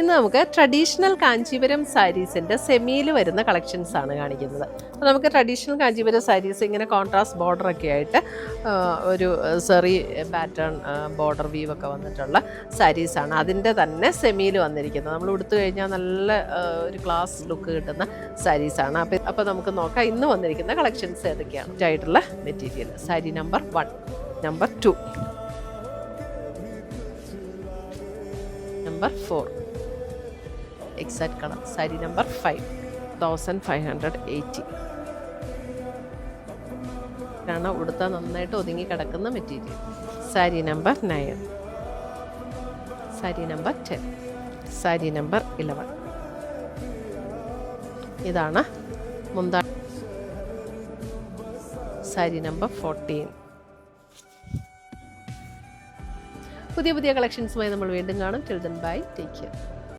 ഇന്ന് നമുക്ക് ട്രഡീഷണൽ കാഞ്ചീപുരം സാരീസിൻ്റെ സെമിയിൽ വരുന്ന കളക്ഷൻസ് ആണ് കാണിക്കുന്നത്. അപ്പോൾ നമുക്ക് ട്രഡീഷണൽ കാഞ്ചീപുരം സാരീസ് ഇങ്ങനെ കോൺട്രാസ്റ്റ് ബോർഡറൊക്കെ ആയിട്ട് ഒരു സെറി പാറ്റേൺ ബോർഡർ വീവ് ഒക്കെ വന്നിട്ടുള്ള സാരീസാണ്. അതിൻ്റെ തന്നെ സെമിയിൽ വന്നിരിക്കുന്നത്. നമ്മൾ ഉടുത്തു കഴിഞ്ഞാൽ നല്ല ഒരു ക്ലാസ് ലുക്ക് കിട്ടുന്ന സാരീസാണ്. അപ്പോൾ നമുക്ക് നോക്കാം ഇന്ന് വന്നിരിക്കുന്ന കളക്ഷൻസ് ഏതൊക്കെയാണ്. ആയിട്ടുള്ള material sari number 1, number 2, number 4, exact color. Saree number 5, 1580 ആണ്. ഉടുത്ത നന്നായിട്ട് ഒതുങ്ങി കിടക്കുന്ന material. Sari number 9, sari number 10, sari number 11. ഇതാണ് മുന്താ. സാരി നമ്പർ 14. പുതിയ കളക്ഷൻസുമായി നമ്മൾ വീണ്ടും കാണും. Till then bye, take care.